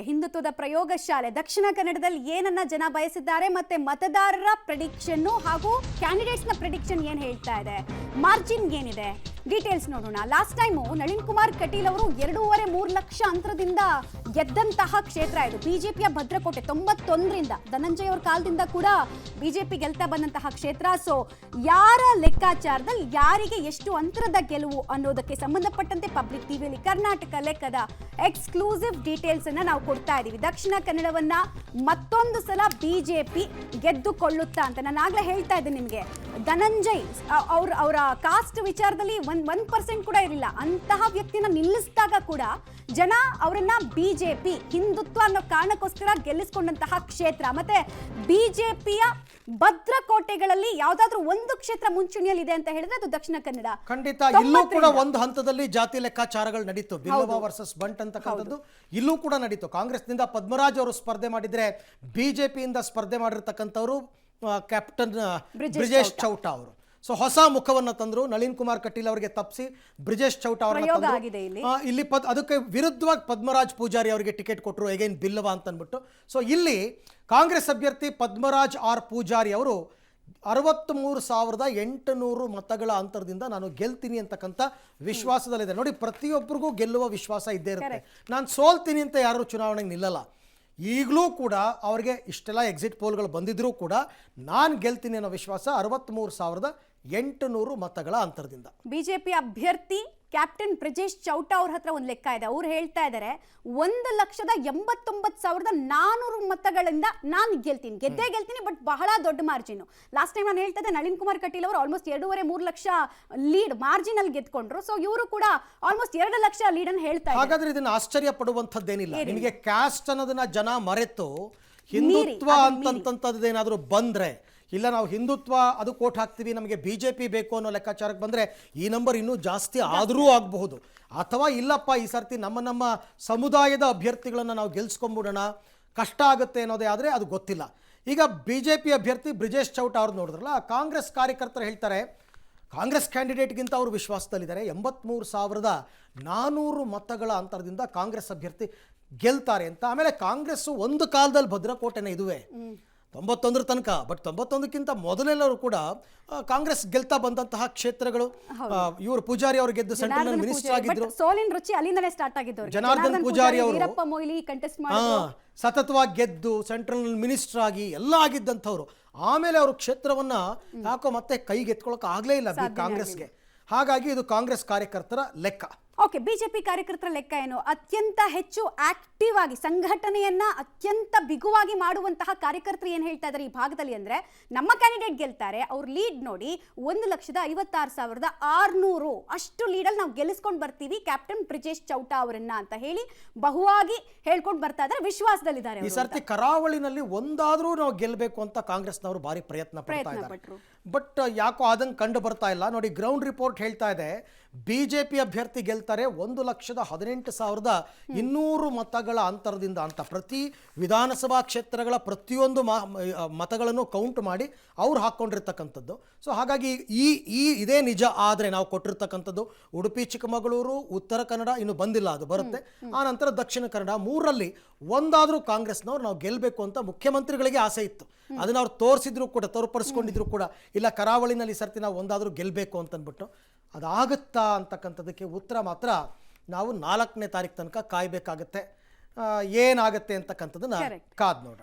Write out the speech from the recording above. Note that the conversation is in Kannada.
ಹಿಂದುತ್ವದ ಪ್ರಯೋಗಶಾಲೆ ದಕ್ಷಿಣ ಕನ್ನಡದಲ್ಲಿ ಏನನ್ನ ಜನ ಬಯಸಿದ್ದಾರೆ ಮತ್ತೆ ಮತದಾರರ ಪ್ರೆಡಿಕ್ಷನ್ ಹಾಗೂ ಕ್ಯಾಂಡಿಡೇಟ್ಸ್ ನ ಪ್ರೆಡಿಕ್ಷನ್ ಏನ್ ಹೇಳ್ತಾ ಇದೆ, ಮಾರ್ಜಿನ್ ಏನಿದೆ, ಡೀಟೇಲ್ಸ್ ನೋಡೋಣ. ಲಾಸ್ಟ್ ಟೈಮು ನಳಿನ್ ಕುಮಾರ್ ಕಟೀಲ್ ಅವರು 2.5-3 ಲಕ್ಷ ಅಂತರದಿಂದ ಗೆದ್ದಂತಹ ಕ್ಷೇತ್ರ ಇದು. ಬಿಜೆಪಿಯ ಭದ್ರಕೋಟೆ 91ರಿಂದ ಧನಂಜಯ ಅವರ ಕಾಲದಿಂದ ಕೂಡ ಬಿಜೆಪಿ ಗೆಲ್ತಾ ಬಂದಂತಹ ಕ್ಷೇತ್ರ. ಸೊ ಯಾರ ಲೆಕ್ಕಾಚಾರದಲ್ಲಿ ಯಾರಿಗೆ ಎಷ್ಟು ಅಂತರದ ಗೆಲುವು ಅನ್ನೋದಕ್ಕೆ ಸಂಬಂಧಪಟ್ಟಂತೆ ಪಬ್ಲಿಕ್ ಟಿವಿಯಲ್ಲಿ ಕರ್ನಾಟಕ ಲೆಕ್ಕದ ಎಕ್ಸ್ಕ್ಲೂಸಿವ್ ಡೀಟೇಲ್ಸ್ ಅನ್ನ ನಾವು ಕೊಡ್ತಾ ಇದೀವಿ. ದಕ್ಷಿಣ ಕನ್ನಡವನ್ನ ಮತ್ತೊಂದು ಸಲ ಬಿಜೆಪಿ ಗೆದ್ದುಕೊಳ್ಳುತ್ತಾ ಅಂತ ನಾನು ಆಗ್ಲೇ ಹೇಳ್ತಾ ಇದ್ದೆ ನಿಮ್ಗೆ. ಧನಂಜಯ್ ಅವರ ಕಾಸ್ಟ್ ವಿಚಾರದಲ್ಲಿ 1% ಕೂಡ ಇರಲಿಲ್ಲ. ಅಂತಹ ವ್ಯಕ್ತಿನ ನಿಲ್ಲಿಸಿದಾಗ ಕೂಡ ಜನ ಅವರನ್ನ ಬಿಜೆಪಿ ಹಿಂದುತ್ವ ಅನ್ನೋ ಕಾರಣಕ್ಕೋಸ್ಕರ ಗೆಲ್ಲಿಸಿಕೊಂಡಂತಹ ಕ್ಷೇತ್ರ. ಮತ್ತೆ ಬಿಜೆಪಿಯ ಭದ್ರಕೋಟೆಗಳಲ್ಲಿ ಯಾವ್ದಾದ್ರು ಒಂದು ಕ್ಷೇತ್ರ ಮುಂಚೂಣಿಯಲ್ಲಿ ಇದೆ ಅಂತ ಹೇಳಿದ್ರೆ ಅದು ದಕ್ಷಿಣ ಕನ್ನಡ. ಖಂಡಿತ ಇಲ್ಲೂ ಕೂಡ ಒಂದು ಹಂತದಲ್ಲಿ ಜಾತಿ ಲೆಕ್ಕಾಚಾರಗಳು ನಡೀತು. ಬಿಲ್ಲವ ವರ್ಸಸ್ ಬಂಟ್ ಅಂತಕ್ಕಂಥದ್ದು ಇಲ್ಲೂ ಕೂಡ ನಡೀತು. ಕಾಂಗ್ರೆಸ್ನಿಂದ ಪದ್ಮರಾಜ್ ಅವರು ಸ್ಪರ್ಧೆ ಮಾಡಿದ್ರೆ ಬಿಜೆಪಿಯಿಂದ ಸ್ಪರ್ಧೆ ಮಾಡಿರ್ತಕ್ಕಂಥವ್ರು ಕ್ಯಾಪ್ಟನ್ ಬ್ರಿಜೇಶ್ ಚೌಟಾ ಅವರು. ಸೊ ಹೊಸ ಮುಖವನ್ನು ತಂದ್ರು. ನಳಿನ್ ಕುಮಾರ್ ಕಟೀಲ್ ಅವರಿಗೆ ತಪ್ಪಿಸಿ ಬ್ರಿಜೇಶ್ ಚೌಟಾ ಅವರನ್ನ ಇಲ್ಲಿ ಅದಕ್ಕೆ ವಿರುದ್ಧವಾಗಿ ಪದ್ಮರಾಜ್ ಪೂಜಾರಿ ಅವರಿಗೆ ಟಿಕೆಟ್ ಕೊಟ್ಟರು, ಎಗೈನ್ ಬಿಲ್ಲವ ಅಂತ ಅಂದ್ಬಿಟ್ಟು. ಸೊ ಇಲ್ಲಿ ಕಾಂಗ್ರೆಸ್ ಅಭ್ಯರ್ಥಿ ಪದ್ಮರಾಜ್ ಆರ್ ಪೂಜಾರಿ ಅವರು 63,800 ಮತಗಳ ಅಂತರದಿಂದ ನಾನು ಗೆಲ್ತೀನಿ ಅಂತಕ್ಕಂಥ ವಿಶ್ವಾಸದಲ್ಲಿದೆ. ನೋಡಿ, ಪ್ರತಿಯೊಬ್ಬರಿಗೂ ಗೆಲ್ಲುವ ವಿಶ್ವಾಸ ಇದ್ದೇ ಇರುತ್ತೆ. ನಾನು ಸೋಲ್ತೀನಿ ಅಂತ ಯಾರು ಚುನಾವಣೆಗೆ ನಿಲ್ಲಲ್ಲ. ಈಗಲೂ ಕೂಡ ಅವರಿಗೆ ಇಷ್ಟೆಲ್ಲ ಎಕ್ಸಿಟ್ ಪೋಲ್ಗಳು ಬಂದಿದ್ರೂ ಕೂಡ ನಾನು ಗೆಲ್ತೀನಿ ಅನ್ನೋ ವಿಶ್ವಾಸ 63,800 ಮತಗಳ ಅಂತರದಿಂದ. ಬಿಜೆಪಿ ಅಭ್ಯರ್ಥಿ ಕ್ಯಾಪ್ಟನ್ ಬ್ರಿಜೇಶ್ ಚೌಟಾ ಅವ್ರ ಹತ್ರ ಒಂದು ಲೆಕ್ಕ ಇದೆ. ಅವ್ರು ಹೇಳ್ತಾ ಇದ್ದಾರೆ 1,89,400 ಮತಗಳಿಂದ ನಾನು ಗೆದ್ದೇ ಗೆಲ್ತೀನಿ, ಬಟ್ ಬಹಳ ದೊಡ್ಡ ಮಾರ್ಜಿನ್. ಲಾಸ್ಟ್ ಟೈಮ್ ನಾನು ಹೇಳ್ತಾ ಇದ್ದೆ ನಳಿನ್ ಕುಮಾರ್ ಕಟೀಲ್ ಅವರು ಆಲ್ಮೋಸ್ಟ್ 2.5-3 ಲಕ್ಷ ಲೀಡ್ ಮಾರ್ಜಿನ್ ಅಲ್ಲಿ ಗೆದ್ಕೊಂಡ್ರು. ಸೊ ಇವರು ಕೂಡ ಆಲ್ಮೋಸ್ಟ್ 2 ಲಕ್ಷ ಲೀಡ್ ಅನ್ನು ಹೇಳ್ತಾ ಇದ್ದಾರೆ. ಹಾಗಾದ್ರೆ ಇದನ್ನ ಆಶ್ಚರ್ಯ ಪಡುವಂಥದ್ದೇನಿಲ್ಲ. ನಿಮಗೆ ಕ್ಯಾಸ್ಟ್ ಅನ್ನೋದನ್ನ ಜನ ಮರೆತು ಹಿಂದುತ್ವ ಅಂತಂತದ್ದೇನಾದ್ರೂ ಬಂದ್ರೆ, ಇಲ್ಲ ನಾವು ಹಿಂದುತ್ವ ಅದು ಕೋಟ್ ಹಾಕ್ತೀವಿ, ನಮಗೆ ಬಿಜೆಪಿ ಬೇಕು ಅನ್ನೋ ಲೆಕ್ಕಾಚಾರಕ್ಕೆ ಬಂದರೆ ಈ ನಂಬರ್ ಇನ್ನೂ ಜಾಸ್ತಿ ಆದರೂ ಆಗಬಹುದು. ಅಥವಾ ಇಲ್ಲಪ್ಪ ಈ ಸರ್ತಿ ನಮ್ಮ ಸಮುದಾಯದ ಅಭ್ಯರ್ಥಿಗಳನ್ನು ನಾವು ಗೆಲ್ಸ್ಕೊಂಡ್ಬಿಡೋಣ, ಕಷ್ಟ ಆಗುತ್ತೆ ಅನ್ನೋದೇ ಆದರೆ ಅದು ಗೊತ್ತಿಲ್ಲ. ಈಗ ಬಿಜೆಪಿ ಅಭ್ಯರ್ಥಿ ಬ್ರಿಜೇಶ್ ಚೌಟಾ ಅವ್ರು ನೋಡಿದ್ರಲ್ಲ, ಕಾಂಗ್ರೆಸ್ ಕಾರ್ಯಕರ್ತರು ಹೇಳ್ತಾರೆ ಕಾಂಗ್ರೆಸ್ ಕ್ಯಾಂಡಿಡೇಟ್ಗಿಂತ ಅವರು ವಿಶ್ವಾಸದಲ್ಲಿದ್ದಾರೆ. 83,400 ಮತಗಳ ಅಂತರದಿಂದ ಕಾಂಗ್ರೆಸ್ ಅಭ್ಯರ್ಥಿ ಗೆಲ್ತಾರೆ ಅಂತ. ಆಮೇಲೆ ಕಾಂಗ್ರೆಸ್ಸು ಒಂದು ಕಾಲದಲ್ಲಿ ಭದ್ರಕೋಟೆನೇ ಇದುವೆ 91 ತನಕ. ಬಟ್ 91ಕ್ಕಿಂತ ಮೊದಲೆಲ್ಲರೂ ಕೂಡ ಕಾಂಗ್ರೆಸ್ ಗೆಲ್ತಾ ಬಂದಂತಹ ಕ್ಷೇತ್ರಗಳು. ಇವರು ಪೂಜಾರಿ ಅವರು ಗೆದ್ದು ಸೆಂಟ್ರಲ್ ಮಿನಿಸ್ಟರ್ ಆಗಿದ್ರು. ಸೋಲಿನ ರುಚಿ ಅಲ್ಲಿಂದಲೇ ಸ್ಟಾರ್ಟ್ ಆಗಿದ್ದು. ಜನಾರ್ದನ್ ಪೂಜಾರಿ ಅವರು ಸತತವಾಗಿ ಗೆದ್ದು ಸೆಂಟ್ರಲ್ ಮಿನಿಸ್ಟರ್ ಆಗಿ ಎಲ್ಲ ಆಗಿದ್ದಂಥವ್ರು. ಆಮೇಲೆ ಅವರು ಕ್ಷೇತ್ರವನ್ನ ಯಾಕೋ ಮತ್ತೆ ಕೈಗೆ ಎತ್ಕೊಳ್ಳೋಕೆ ಆಗ್ಲೇ ಇಲ್ಲ ಕಾಂಗ್ರೆಸ್ಗೆ. ಹಾಗಾಗಿ ಇದು ಕಾಂಗ್ರೆಸ್ ಕಾರ್ಯಕರ್ತರ ಲೆಕ್ಕ. ಓಕೆ, ಬಿಜೆಪಿ ಕಾರ್ಯಕರ್ತರ ಲೆಕ್ಕ ಏನು? ಅತ್ಯಂತ ಹೆಚ್ಚು ಆಕ್ಟಿವ್ ಆಗಿ ಸಂಘಟನೆಯನ್ನ ಅತ್ಯಂತ ಬಿಗುವಾಗಿ ಮಾಡುವಂತಹ ಕಾರ್ಯಕರ್ತರು ಏನ್ ಹೇಳ್ತಾ ಇದ್ದಾರೆ ಈ ಭಾಗದಲ್ಲಿ ಅಂದ್ರೆ, ನಮ್ಮ ಕ್ಯಾಂಡಿಡೇಟ್ ಗೆಲ್ತಾರೆ, ಅವ್ರ ಲೀಡ್ ನೋಡಿ 1,56,600 ಅಷ್ಟು ಲೀಡಲ್ಲಿ ನಾವು ಗೆಲ್ಲಿಸ್ಕೊಂಡು ಬರ್ತೀವಿ ಕ್ಯಾಪ್ಟನ್ ಬ್ರಿಜೇಶ್ ಚೌಟಾ ಅವರನ್ನ ಅಂತ ಹೇಳಿ ಬಹುವಾಗಿ ಹೇಳ್ಕೊಂಡು ಬರ್ತಾ ಇದ್ದಾರೆ, ವಿಶ್ವಾಸದಲ್ಲಿದ್ದಾರೆ. ಈ ಸರ್ತಿ ಕರಾವಳಿನಲ್ಲಿ ಒಂದಾದ್ರೂ ನಾವು ಗೆಲ್ಲಬೇಕು ಅಂತ ಕಾಂಗ್ರೆಸ್ನವರು ಭಾರಿ ಪ್ರಯತ್ನ ಪಟ್ಟರು. ಬಟ್ ಯಾಕೋ ಆದಂಗೆ ಕಂಡು ಬರ್ತಾ ಇಲ್ಲ. ನೋಡಿ, ಗ್ರೌಂಡ್ ರಿಪೋರ್ಟ್ ಹೇಳ್ತಾ ಇದೆ ಬಿಜೆಪಿ ಅಭ್ಯರ್ಥಿ ಗೆಲ್ತಾರೆ 1,18,200 ಮತಗಳ ಅಂತರದಿಂದ ಅಂತ. ಪ್ರತಿ ವಿಧಾನಸಭಾ ಕ್ಷೇತ್ರಗಳ ಪ್ರತಿಯೊಂದು ಮತಗಳನ್ನು ಕೌಂಟ್ ಮಾಡಿ ಅವ್ರು ಹಾಕ್ಕೊಂಡಿರ್ತಕ್ಕಂಥದ್ದು. ಸೊ ಹಾಗಾಗಿ ಇದೇ ನಿಜ ಆದರೆ ನಾವು ಕೊಟ್ಟಿರ್ತಕ್ಕಂಥದ್ದು ಉಡುಪಿ, ಚಿಕ್ಕಮಗಳೂರು, ಉತ್ತರ ಕನ್ನಡ ಇನ್ನು ಬಂದಿಲ್ಲ, ಅದು ಬರುತ್ತೆ. ಆ ನಂತರ ದಕ್ಷಿಣ ಕನ್ನಡ, 3ರಲ್ಲಿ ಒಂದಾದರೂ ಕಾಂಗ್ರೆಸ್ನವ್ರು ನಾವು ಗೆಲ್ಲಬೇಕು ಅಂತ ಮುಖ್ಯಮಂತ್ರಿಗಳಿಗೆ ಆಸೆ ಇತ್ತು. ಅದನ್ನ ಅವ್ರು ತೋರ್ಪಡಿಸ್ಕೊಂಡಿದ್ರು ಕೂಡ, ಇಲ್ಲ ಕರಾವಳಿನಲ್ಲಿ ಸರ್ತಿ ನಾವು ಒಂದಾದರೂ ಗೆಲ್ಲಬೇಕು ಅಂತಂದ್ಬಿಟ್ಟು. ಅದಾಗುತ್ತಾ ಅಂತಕ್ಕಂಥದ್ದಕ್ಕೆ ಉತ್ತರ ಮಾತ್ರ ನಾವು 4ನೇ ತಾರೀಕು ತನಕ ಕಾಯಬೇಕಾಗತ್ತೆ. ಏನಾಗುತ್ತೆ ಅಂತಕ್ಕಂಥದ್ದನ್ನ ಕಾದ್ ನೋಡೋಣ.